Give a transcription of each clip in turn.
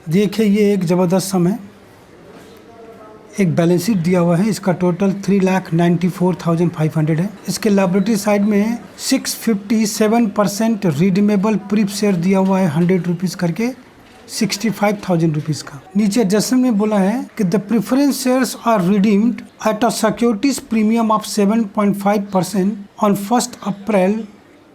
देखिए ये एक ज़बरदस्त सम है, एक बैलेंस शीट दिया हुआ है, इसका टोटल 3,94,500 है। इसके लायबिलिटी साइड में 657% रिडीमेबल प्रीफ शेयर दिया हुआ है 100 रुपीज़ करके 65,000 रुपीज़ का। नीचे एडजस्टमेंट में बोला है कि the preference shares are redeemed at a securities premium of 7.5% on 1 April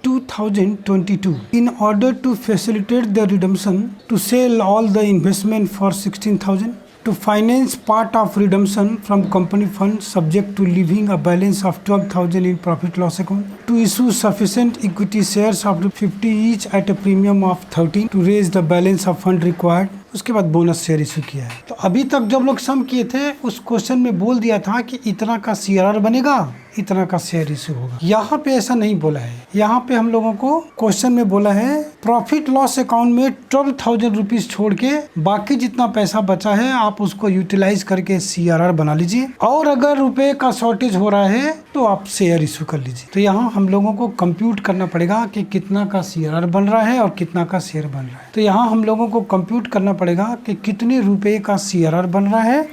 2022 in order to facilitate the redemption, to sell all the investment for 16,000, to finance part of redemption from company funds subject to leaving a balance of 12,000 in profit loss account, to issue sufficient equity shares of 50 each at a premium of 13 to raise the balance of fund required. उसके बाद bonus share issue किया है। तो अभी तक जब लोग सम किए थे उस क्वेश्चन में बोल दिया था कि इतना का सीआरआर बनेगा, इतना का शेयर इशू होगा। यहाँ पे ऐसा नहीं बोला है, यहाँ पे हम लोगों को क्वेश्चन में बोला है प्रॉफिट लॉस अकाउंट में 12,000 रुपीज छोड़ के बाकी जितना पैसा बचा है आप उसको यूटिलाइज करके सीआरआर बना लीजिए, और अगर रुपए का शॉर्टेज हो रहा है तो आप शेयर इशू कर लीजिए। तो यहाँ हम लोगों को कंप्यूट करना पड़ेगा कि कितना का सीआरआर बन रहा है और कितना का शेयर बन रहा है। तो यहाँ हम लोगों को कंप्यूट करना पड़ेगा कि कितने रुपए का सीआरआर बन रहा है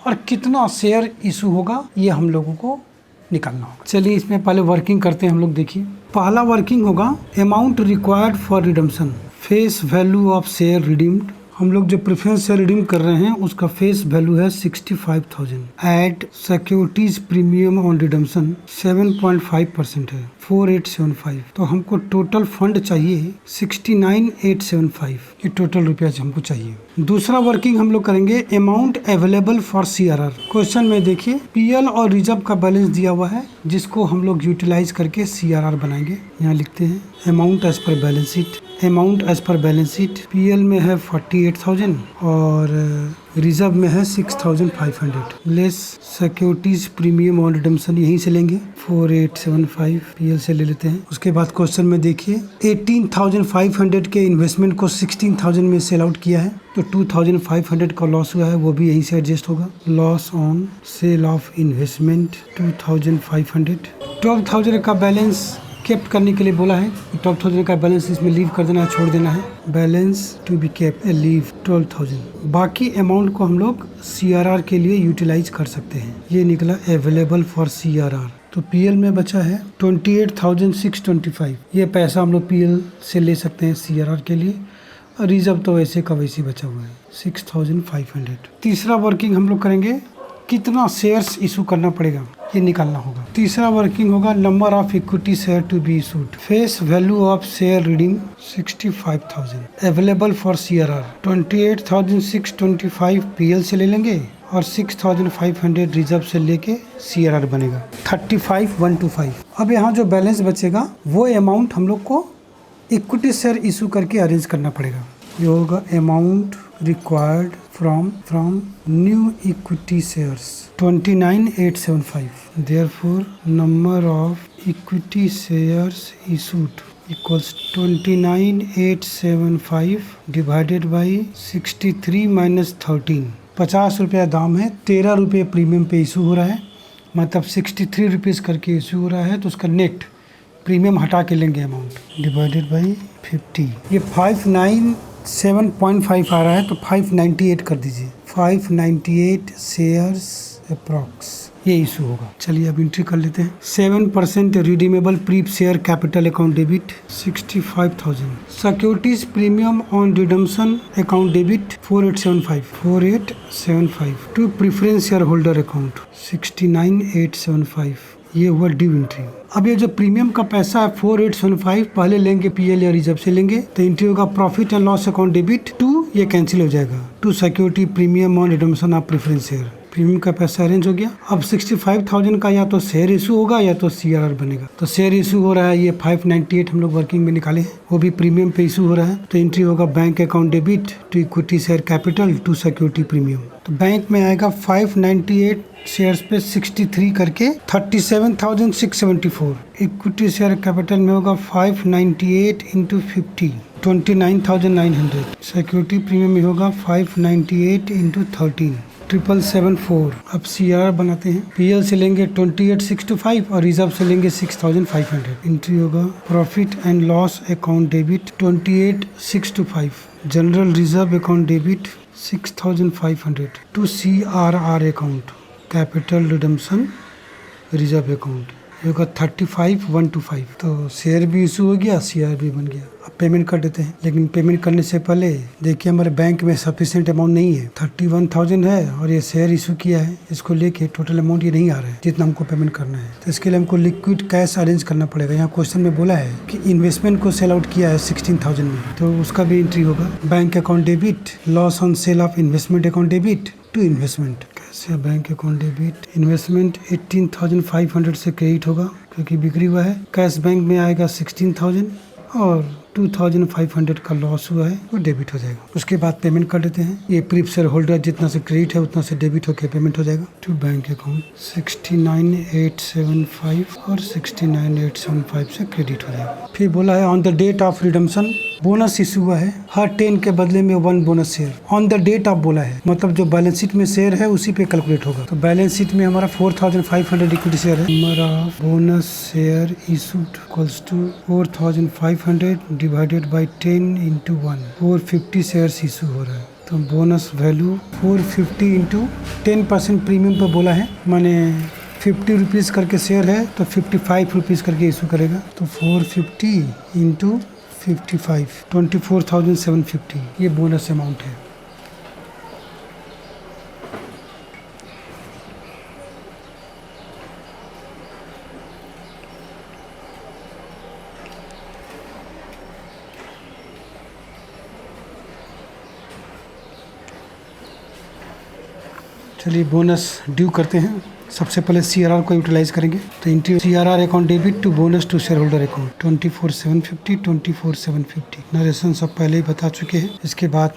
और कितना शेयर इशू होगा, ये हम लोगों को निकालना होगा। चलिए इसमें पहले वर्किंग करते हैं हम लोग। देखिए पहला वर्किंग होगा amount required for redemption, face value of share redeemed. हम लोग जो प्रेफरेंस शेयर रिडीम कर रहे हैं उसका फेस वैल्यू है 65,000 at securities premium on redemption 7.5% है 4875। तो हमको टोटल फंड चाहिए 69,875, ये टोटल रुपया हमको चाहिए। दूसरा वर्किंग हम लोग करेंगे amount available for CRR. Question में देखिए पीएल और रिजर्व का बैलेंस दिया हुआ है जिसको हम लोग यूटिलाइज करके सीआरआर बनाएंगे। यहाँ लिखते हैं amount as per balance sheet. Amount as per balance sheet PL में है 48,000 और रिजर्व में है 6,500 less securities premium on redemption यहीं से लेंगे 4875 पीएल से ले लेते हैं। उसके बाद क्वेश्चन में देखिए 18,500 के इन्वेस्टमेंट को 16,000 में सेल आउट किया है, तो 2,500 का लॉस हुआ है, वो भी यहीं से एडजस्ट होगा। Loss on sale of investment 2,500। 12,000 का बैलेंस केप्ट करने के लिए बोला है, 12,000 का बैलेंस इसमें लीव कर देना है, छोड़ देना है। Balance to be kept leave 12,000। बाकी अमाउंट को हम लोग सीआरआर के लिए यूटिलाइज कर सकते हैं। ये निकला अवेलेबल फॉर सीआरआर। तो पीएल में बचा है 28,625। ये पैसा हम लोग पीएल से ले सकते हैं सीआरआर के लिए, और रिजर्व तो वैसे का वैसे बचा हुआ है 6,500। तीसरा वर्किंग हम लोग करेंगे कितना शेयर्स इशू करना पड़ेगा, ये निकालना होगा। तीसरा वर्किंग होगा number of equity share to be issued, face value of share reading 65,000, available for CRR 28,625 PL से ले लेंगे और 6,500 रिजर्व से लेके सीआरआर बनेगा 35,125। अब यहाँ जो बैलेंस बचेगा वो अमाउंट हम लोग को इक्विटी शेयर इशू करके अरेंज करना पड़ेगा। ये होगा amount required from new equity shares 29,875. Therefore, number of equity shares issued equals 29,875 divided by 63 minus 13। 50 रुपया दाम है, 13 रुपये प्रीमियम पे इशू हो रहा है, मतलब 63 रुपीज़ करके इशू हो रहा है। तो उसका नेट प्रीमियम हटा के लेंगे अमाउंट डिवाइडेड बाई 50। ये 597.5 आ रहा है, तो 598 कर दीजिए। 598 शेयर्स अप्रॉक्स ये इशू होगा। चलिए अब एंट्री कर लेते हैं। 7% redeemable pref share capital account debit 65,000। Securities premium on redemption account debit 4875 to preference share holder account 69,875। ये हुआ ड्यू एंट्री। अब ये जो प्रीमियम का पैसा है 4875 पहले लेंगे पीएल या रिजर्व से लेंगे, तो एंट्री होगा profit and loss account debit to, ये कैंसिल हो जाएगा, to security premium on redemption of preference share. Premium का पैसा अरेंज हो गया। अब 65,000 का या तो शेयर इशू होगा या तो सीआरआर बनेगा। तो शेयर इशू हो रहा है, ये 598 हम लोग वर्किंग में निकाले हैं, वो भी प्रीमियम पे इशू हो रहा है। तो एंट्री होगा bank account debit to equity share capital to security premium. तो बैंक में आएगा 598 शेयर्स पे 63 करके 37,674। इक्विटी शेयर कैपिटल में होगा 598 इंटू 50 29,900। सिक्योरिटी प्रीमियम में होगा 598 इंटू 13 777.4। अब सीआर बनाते हैं। पीएल से लेंगे 28,625 और रिजर्व से लेंगे 6,500। एंट्री होगा profit and loss account debit 28,625 general reserve account debit 6500 to CRR account, capital redemption reserve account, ये होगा 35,125। तो शेयर भी इशू हो गया, CR भी बन गया। अब पेमेंट कर देते हैं, लेकिन पेमेंट करने से पहले देखिए हमारे बैंक में सफिशिएंट अमाउंट नहीं है, 31,000 है और ये शेयर इशू किया है, इसको लेके टोटल अमाउंट ये नहीं आ रहा है जितना हमको पेमेंट करना है। तो इसके लिए हमको लिक्विड कैश अरेंज करना पड़ेगा। यहाँ क्वेश्चन में बोला है कि इन्वेस्टमेंट को सेल आउट किया है 16,000 में, तो उसका भी एंट्री होगा। Bank account debit, loss on sale of investment account debit to investment. कैसे बैंक अकाउंट डेबिट, इन्वेस्टमेंट 18,500 से क्रेडिट होगा क्योंकि बिक्री हुआ है। कैश बैंक में आएगा 16,000 और 2,500 का लॉस हुआ है, वो डेबिट हो जाएगा। उसके बाद पेमेंट कर देते हैं। ये प्रीफ शेयर होल्डर जितना से क्रेडिट है उतना से डेबिट होकर पेमेंट हो जाएगा टू बैंक अकाउंट 69,875 और 69,875 से क्रेडिट हो जाएगा। फिर बोला है on the date of redemption bonus issue हुआ है, हर 10 के बदले में 1 bonus share. On the date of बोला है, मतलब जो बैलेंस शीट में शेयर है उसी पे कैलकुलेट होगा। तो बैलेंस शीट में हमारा 4,500 इक्विटी शेयर है, हमारा bonus share issued equals to 4,500 divided by 10 into 1, 450 shares issue हो रहा है। तो बोनस वैल्यू 450 इंटू 10% प्रीमियम पे बोला है, माने 50 रुपीज़ करके शेयर है तो 55 रुपीज़ करके इशू करेगा। तो 450 इंटू 55, 24,750 ये बोनस अमाउंट है। चलिए बोनस ड्यू करते हैं। सबसे पहले CRR को यूटिलाइज करेंगे, तो entry CRR account debit to bonus to share holder account 24,750, 24,750 narration सब पहले ही बता चुके हैं। इसके बाद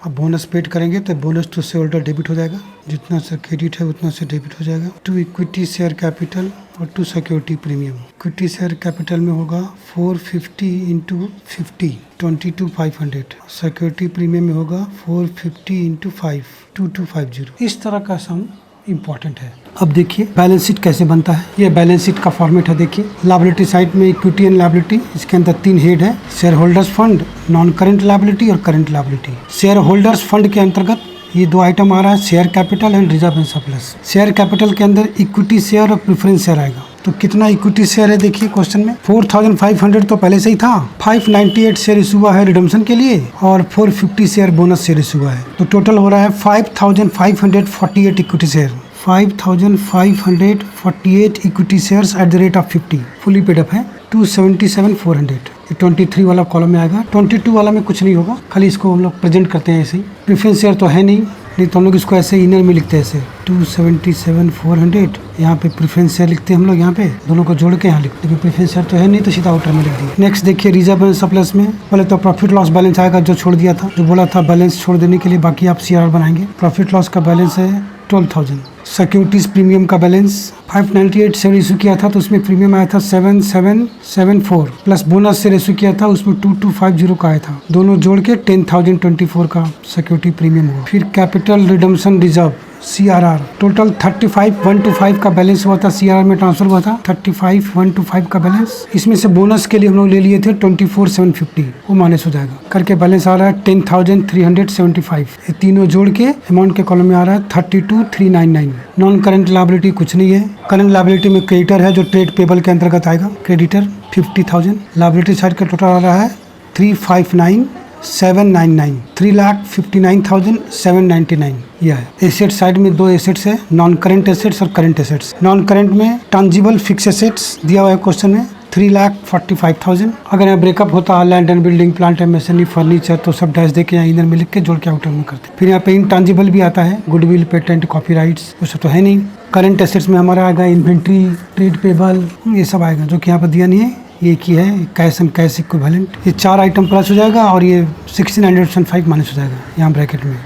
अब बोनस पेड करेंगे तो bonus to shareholder debit हो जाएगा, जितना से क्रेडिट है उतना से डेबिट हो जाएगा। टू इक्विटी शेयर कैपिटल और to security premium. Equity share capital में होगा 450 इंटू 50, 22,500। सिक्योरिटी प्रीमियम में होगा 450 इंटू 5, 2250। इस तरह का सम इम्पॉर्टेंट है। अब देखिए बैलेंस शीट कैसे बनता है। ये बैलेंस शीट का फॉर्मेट है। देखिए लायबिलिटी साइड में इक्विटी एंड लायबिलिटी, इसके अंदर 3 हेड है, share holders fund, non current liability और current liability. Share holders fund के अंतर्गत ये 2 आइटम आ रहा है, share capital and reserve and surplus. Share capital के अंदर इक्विटी शेयर और प्रेफरेंस शेयर आएगा। तो कितना इक्विटी शेयर है देखिए क्वेश्चन में, 4,500 तो पहले से ही था, 598 शेयर इशू हुआ है रिडम्पशन के लिए और 450 शेयर बोनस शेयर इशू हुआ है। तो टोटल हो रहा है 5,548 equity share, 5,548 equity shares at the rate of 50 fully paid up है। 277,400 ये 23 वाला कॉलम में आएगा। 22 वाला में कुछ नहीं होगा, खाली इसको हम लोग प्रेजेंट करते हैं ऐसे ही। प्रेफरेंस शेयर तो है नहीं तो हम लोग इसको ऐसे इनर में लिखते हैं ऐसे 277,400। यहाँ पे प्रेफरेंस शेयर लिखते हैं हम लोग, यहाँ पे दोनों को जोड़ के यहाँ लिखते हैं। प्रेफरेंस शेयर तो है नहीं तो सीधा आउटर में लिख दिए। नेक्स्ट देखिए रिजर्व एंड सरप्लस में पहले तो प्रॉफिट लॉस बैलेंस आएगा जो छोड़ दिया था, जो बोला था बैलेंस छोड़ देने के लिए, बाकी आप CRR बनाएंगे। प्रॉफिट लॉस का बैलेंस है 12,000। सिक्योरिटीज प्रीमियम का बैलेंस 598 शेयर इशू किया था तो उसमें प्रीमियम आया था 7774 प्लस बोनस शेयर इशू किया था उसमें 2250 का आया था, दोनों जोड़ के 10,024 का सिक्योरिटी प्रीमियम हुआ। फिर capital redemption reserve CRR total 35,125 का बैलेंस हुआ था, CRR में ट्रांसफर हुआ था 35,125 का बैलेंस। इसमें से बोनस के लिए हम लोग ले लिए थे 24,750, वो माइनस हो जाएगा करके बैलेंस आ रहा है 10,375। ये तीनों जोड़ के अमाउंट के कॉलम में आ रहा है 32,399। नॉन करेंट लायबिलिटी कुछ नहीं है। करेंट लायबिलिटी में क्रेडिटर है जो ट्रेड पेबल के अंतर्गत आएगा, क्रेडिटर 50,000। लायबिलिटी साइड का टोटल आ रहा है 359,799, 3,59,799 यह है। एसेट साइड में 2 एसेट्स है, नॉन करेंट एसेट्स और करेंट एसेट्स। नॉन करेंट में टैंजिबल फिक्स एसेट्स दिया हुआ है क्वेश्चन में 3,45,000। अगर यहाँ ब्रेकअप होता है land and building, plant and machinery, furniture तो सब डैश देके यहाँ इधर में लिख के जोड़ के आउटर में करते। फिर यहाँ पे इनटैंजिबल भी आता है, गुडविल, पेटेंट, कॉपीराइट्स, वो सब तो है नहीं। करंट एसेट्स में हमारा आएगा इन्वेंट्री, ट्रेड पेबल, ये सब आएगा जो कि यहाँ पर दिया नहीं है, ये की है कैश एंड कैश इक्विवेलेंट। ये 4 आइटम प्लस हो जाएगा और ये 16,905 माइनस हो जाएगा यहाँ ब्रैकेट में।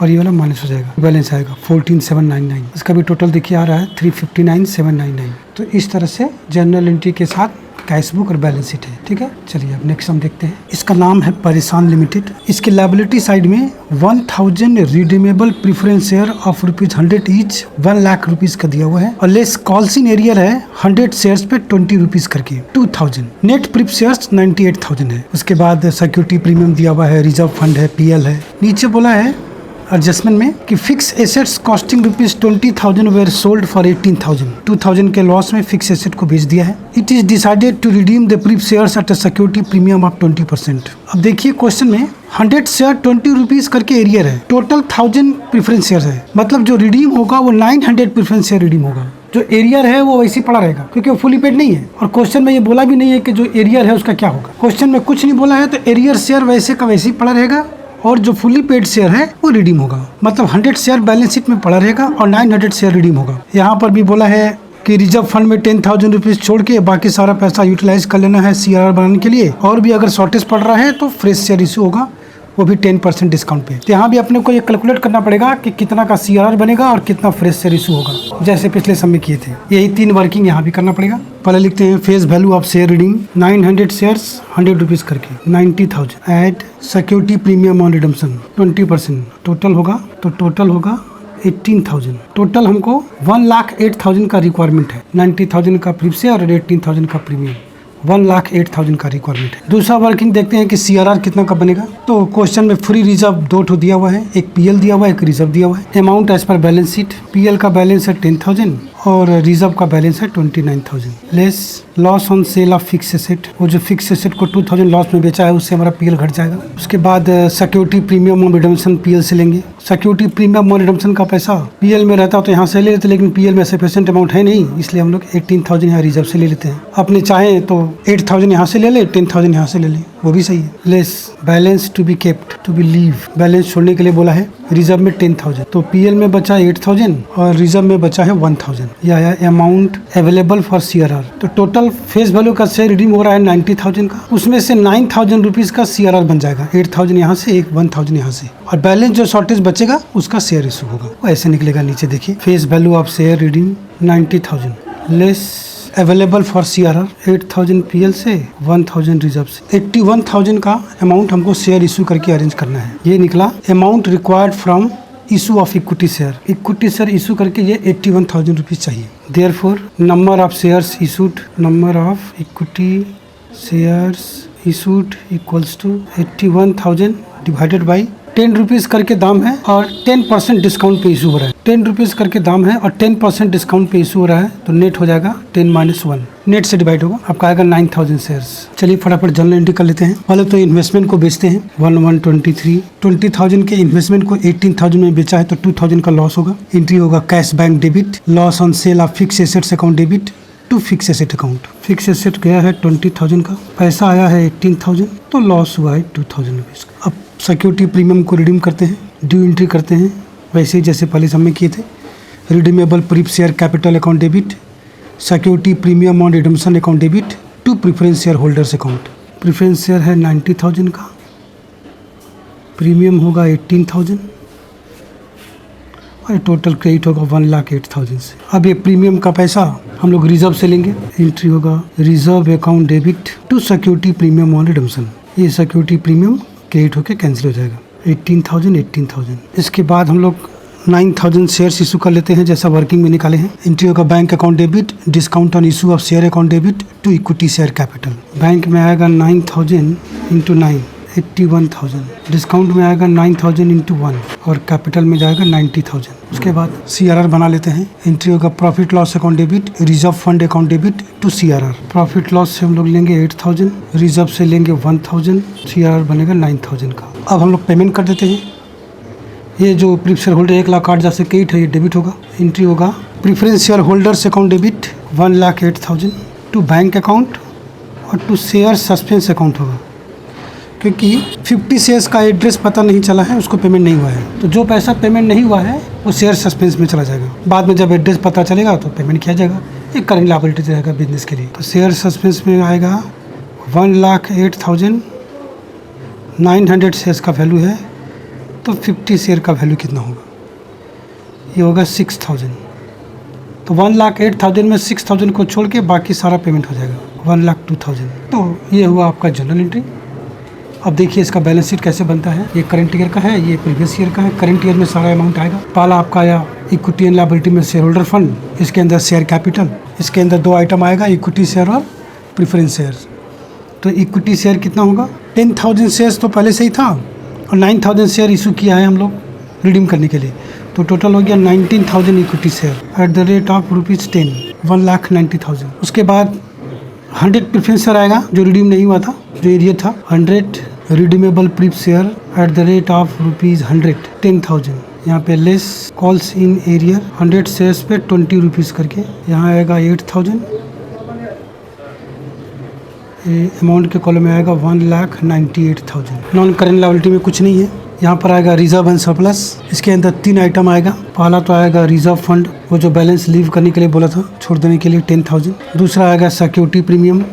और ये वाला माइनस हो जाएगा, बैलेंस आएगा 14,799। इसका भी टोटल देखिए आ रहा है 359,799। तो इस तरह से जर्नल एंट्री के साथ कैश बुक और बैलेंस शीट है। ठीक है, चलिए अब नेक्स्ट हम देखते हैं। इसका नाम है परेशान लिमिटेड। इसके लायबिलिटी साइड में 1000 redeemable preference share of ₹100 each 1 lakh rupees का दिया हुआ है और लेस कॉल्स इन एरियर है 100 शेयर्स पे 20 रुपीज करके 2000। नेट प्रिफ शेयर्स 98,000 है। उसके बाद सिक्योरिटी प्रीमियम दिया हुआ है, रिजर्व फंड है, PL है। नीचे बोला है एडजस्टमेंट में कि fix assets costing ₹20,000 were sold for 18,000। 2000 के लॉस में फिक्स एसेट को बेच दिया है। It is decided to redeem the pref shares at a security premium of 20%। अब देखिए क्वेश्चन में 100 शेयर 20 रुपीज करके एरियर है, टोटल 1000 प्रेफरेंस शेयर है, मतलब जो रिडीम होगा वो 900 प्रेफरेंस शेयर रिडीम होगा। जो एरियर है वो वैसे ही पड़ा रहेगा क्योंकि वो फुली पेड नहीं है और क्वेश्चन में ये बोला भी नहीं है कि जो एरियर है उसका क्या होगा। क्वेश्चन में कुछ नहीं बोला है तो एरियर शेयर वैसे का वैसे ही पड़ा रहेगा और जो फुली पेड शेयर है वो रिडीम होगा, मतलब 100 शेयर बैलेंस शीट में पड़ा रहेगा और 900 शेयर रिडीम होगा। यहाँ पर भी बोला है कि रिजर्व फंड में 10,000 रुपीज छोड़ के बाकी सारा पैसा यूटिलाइज कर लेना है CRR बनाने के लिए, और भी अगर शॉर्टेज पड़ रहा है तो फ्रेश शेयर इशू होगा, वो भी 10% डिस्काउंट पे। तो यहाँ भी अपने को ये कैलकुलेट करना पड़ेगा कि कितना का CRR बनेगा और कितना फ्रेश शेयर इशू होगा, जैसे पिछले समय किए थे। यही 3 वर्किंग यहाँ भी करना पड़ेगा। पहले लिखते हैं face value of share redeem 900 shares 100 rupees करके 90,000 add security premium on redemption 20%, total होगा तो टोटल होगा 18,000। टोटल हमको 1,08,000 का रिक्वायरमेंट है। 90,000 का प्रीफ शेयर और 18,000 का प्रीमियम, 1,08,000 का रिक्वायरमेंट है। दूसरा वर्किंग देखते हैं कि CRR कितना का बनेगा। तो क्वेश्चन में फ्री रिजर्व 2 ठो दिया हुआ है, एक PL दिया हुआ है, एक रिजर्व दिया हुआ है। Amount as per balance sheet, PL का बैलेंस है 10,000 और रिजर्व का बैलेंस है 29,000। Less loss on sale of fix asset, वो जो फिक्स एसेट को 2000 लॉस में बेचा है उससे हमारा PL घट जाएगा। उसके बाद security premium on redemption PL से लेंगे। सिक्योरिटी प्रीमियम ऑन रिडम्पशन का पैसा PL में रहता तो यहाँ से ले लेते, लेकिन PL में सफिशिएंट अमाउंट है नहीं, इसलिए हम लोग 18,000 यहाँ रिजर्व से ले लेते हैं। अपने चाहें तो 8,000 यहाँ से ले ले, 10,000 यहाँ से ले ले, वो भी सही है। Less balance to be kept to be leave, balance छोड़ने के लिए बोला है। रिजर्व में 10,000, तो PL में बचा 8,000 और रिजर्व में बचा है 1,000। यह है अमाउंट अवेलेबल फॉर CRR। तो टोटल फेस वैल्यू का शेयर रिडीम हो रहा है 90,000 का, उसमें से 9,000 रुपीज का CRR बन जाएगा, 8,000 यहाँ से, 1,000 यहाँ से, और बैलेंस जो शॉर्टेज बचेगा उसका शेयर इशू होगा, वो ऐसे निकलेगा। नीचे देखिए face value of share redeem 90,000 less available for CRR 8,000 PL से, 1,000 रिजर्व से। 81,000 का अमाउंट हमको शेयर इशू करके अरेंज करना है। ये निकला amount required from issue of equity share. Equity share issue करके ये 81,000 रुपीज चाहिए। Therefore number of shares issued, number of equity shares issued equals to 81,000 divided by 10 rupees करके दाम है और 10% डिस्काउंट पे इशू हो रहा है। 10 रुपीज़ करके दाम है और 10% डिस्काउंट पे इशू हो रहा है, तो नेट हो जाएगा 10 - 1, नेट से डिवाइड होगा, आपका आएगा 9,000 शेयर्स। चलिए फटाफट जर्नल एंट्री कर लेते हैं। पहले तो इन्वेस्टमेंट को बेचते हैं 1123, 20,000 के इन्वेस्टमेंट को 18,000 में बेचा है तो 2,000 का लॉस होगा। एंट्री होगा cash bank debit, loss on sale of fix assets account debit to fix asset account. Fix asset गया है 20,000 का, पैसा आया है 18,000, तो लॉस हुआ है 2,000 रुपीज़ का। अब सिक्योरिटी प्रीमियम को रिडीम करते हैं, ड्यू एंट्री करते हैं वैसे ही जैसे पहले समय किए थे। Redeemable pref share capital account debit, security premium on redemption account debit to preference share holders account. Preference share है 90,000 का, प्रीमियम होगा 18,000 और टोटल क्रेडिट होगा 1,08,000 से। अब ये प्रीमियम का पैसा हम लोग रिजर्व से लेंगे। एंट्री होगा reserve account debit to security premium on redemption. ये सिक्योरिटी प्रीमियम क्रेडिट होकर कैंसिल हो जाएगा, 18,000। इसके बाद हम लोग 9,000 शेयर्स इशू कर लेते हैं जैसा वर्किंग में निकाले हैं। एंट्री होगा bank account debit, discount on issue of share account debit to equity share capital. Bank में आएगा 9,000 × 9, 81,000। डिस्काउंट में आएगा 9,000 × 1 और कैपिटल में जाएगा 90,000। उसके बाद CRR बना लेते हैं। एंट्री होगा profit loss account debit, reserve fund account debit to CRR। Profit loss से हम लोग लेंगे 8,000, रिजर्व से लेंगे 1,000, CRR बनेगा 9,000 का। अब हम लोग पेमेंट कर देते हैं। ये जो प्रीफ शेयर होल्डर 1,08,000 है ये डेबिट होगा। एंट्री होगा preference share holders account debit 1,08,000 to bank account और टू शेयर सस्पेंस अकाउंट होगा, क्योंकि 50 शेयर्स का एड्रेस पता नहीं चला है, उसको पेमेंट नहीं हुआ है, तो जो पैसा पेमेंट नहीं हुआ है वो शेयर सस्पेंस में चला जाएगा। बाद में जब एड्रेस पता चलेगा तो पेमेंट किया जाएगा। एक करंट लायबिलिटी रहेगा बिजनेस के लिए। तो शेयर सस्पेंस में आएगा 1,08,900 शेयर्स का वैल्यू है, तो 50 शेयर का वैल्यू कितना होगा? ये होगा 6,000। तो 1,08,000 में 6,000 को छोड़ के बाकी सारा पेमेंट हो जाएगा 1,02,000। तो ये हुआ आपका जनरल एंट्री। अब देखिए इसका बैलेंस शीट कैसे बनता है। ये करंट ईयर का है, ये प्रीवियस ईयर का है। करंट ईयर में सारा अमाउंट आएगा। पहला आपका आया इक्विटी एंड लायबिलिटी में शेयर होल्डर फंड, इसके अंदर शेयर कैपिटल, इसके अंदर 2 आइटम आएगा, इक्विटी शेयर और प्रेफरेंस शेयर। तो इक्विटी शेयर कितना होगा, 10,000 शेयर्स तो पहले से ही था और 9,000 शेयर इशू किया है हम लोग रिडीम करने के लिए, तो टोटल हो गया 19,000 equity share at the rate of ₹10, 1,90,000। उसके बाद 100 प्रेफरेंस शेयर आएगा जो रिडीम नहीं हुआ था, जो एरियर था। 100 redeemable pref share at the rate of ₹100, 10,000। यहाँ पे less calls in arrear 100 shares पे ₹20 करके, यहाँ आएगा 8,000। अमाउंट के कॉलम में आएगा 1,98,000। नॉन करेंट लायबिलिटी में कुछ नहीं है। यहाँ पर आएगा रिजर्व एंड सरप्लस, इसके अंदर 3 आइटम आएगा। पहला तो आएगा रिजर्व फंड, वो जो बैलेंस लीव करने के लिए बोला था, छोड़ देने के लिए 10,000। दूसरा आएगा सिक्योरिटी प्रीमियम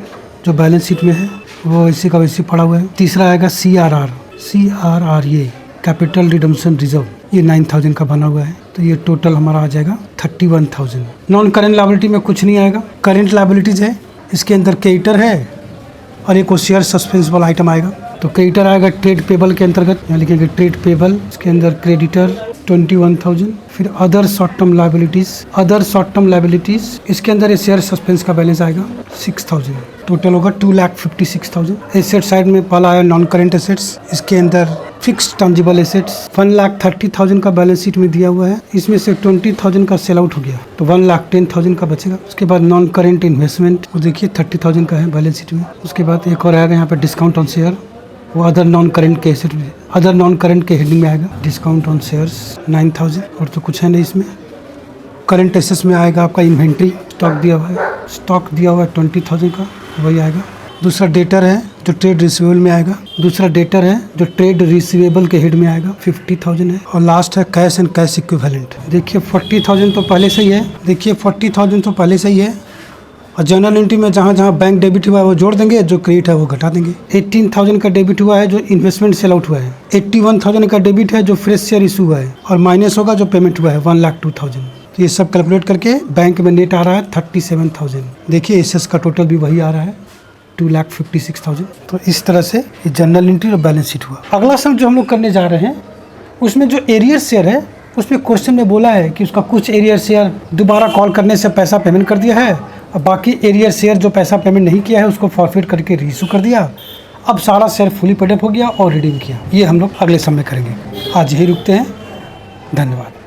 जो बैलेंस शीट में है, वो इसी का वैसे पड़ा हुआ है। तीसरा आएगा CRR, ये कैपिटल रिडम्पशन रिजर्व, ये 9,000 का बना हुआ है। तो ये टोटल हमारा आ जाएगा 31,000। नॉन करेंट लायबिलिटी में कुछ नहीं आएगा। करेंट लायबिलिटीज है, इसके अंदर क्रेडिटर है और एक शेयर सस्पेंसिबल आइटम आएगा। तो क्रेडिटर आएगा ट्रेड पेबल के अंतर्गत, यहाँ लिखेंगे ट्रेड पेबल, इसके अंदर क्रेडिटर 21,000। फिर अदर शॉर्ट टर्म लायबिलिटीज, इसके अंदर शेयर सस्पेंस का बैलेंस आएगा 6,000। टोटल होगा 2,56,000। एसेट साइड में पहला आया नॉन करेंट एसेट्स, इसके अंदर फिक्स्ड टंजिबल एसेट्स 1,30,000 का बैलेंस शीट में दिया हुआ है। इसमें से 20,000 का सेल आउट हो गया तो 1,10,000 का बचेगा। उसके बाद नॉन करेंट इन्वेस्टमेंट, वो देखिए 30,000 का है बैलेंस शीट में। उसके बाद एक और आएगा यहाँ पे डिस्काउंट ऑन शेयर, वो अदर नॉन करेंट के एसेट में, अदर नॉन करेंट के हेडिंग में आएगा। डिस्काउंट ऑन शेयर्स 9,000, और तो कुछ है नहीं इसमें। करंट एसेट्स में आएगा आपका इन्वेंट्री, स्टॉक दिया हुआ है 20,000 का, वही आएगा। दूसरा डेटर है जो ट्रेड रिसीवेबल में आएगा। दूसरा डेटर है जो ट्रेड रिसीवेबल के हेड में आएगा, 50,000 है। और लास्ट है कैश एंड कैश इक्विवेलेंट। देखिए 40,000 तो पहले से ही है, और जनरल एंट्री में जहाँ जहाँ बैंक डेबिट हुआ है वो जोड़ देंगे, जो क्रेडिट है वो घटा देंगे। 18,000 का डेबिट हुआ है जो इन्वेस्टमेंट सेल आउट हुआ है। 81,000 का डेबिट है जो फ्रेश शेयर इशू हुआ है, और माइनस होगा जो पेमेंट हुआ है 1,02,000। तो ये सब कैलकुलेट करके बैंक में नेट आ रहा है 37,000। देखिए एसेट्स का टोटल भी वही आ रहा है 2,56,000। तो इस तरह से ये जनरल एंट्री और बैलेंस शीट हुआ। अगला सम जो हम लोग करने जा रहे हैं उसमें जो एरियर शेयर है, उसमें क्वेश्चन में बोला है कि उसका कुछ एरियर शेयर दोबारा कॉल करने से पैसा पेमेंट कर दिया है, और बाकी एरियर शेयर जो पैसा पेमेंट नहीं किया है उसको फॉरफिट करके रीइशू कर दिया। अब सारा शेयर फुली पेड अप हो गया और रिडीम किया। ये हम लोग अगले समय करेंगे। आज यही रुकते हैं, धन्यवाद।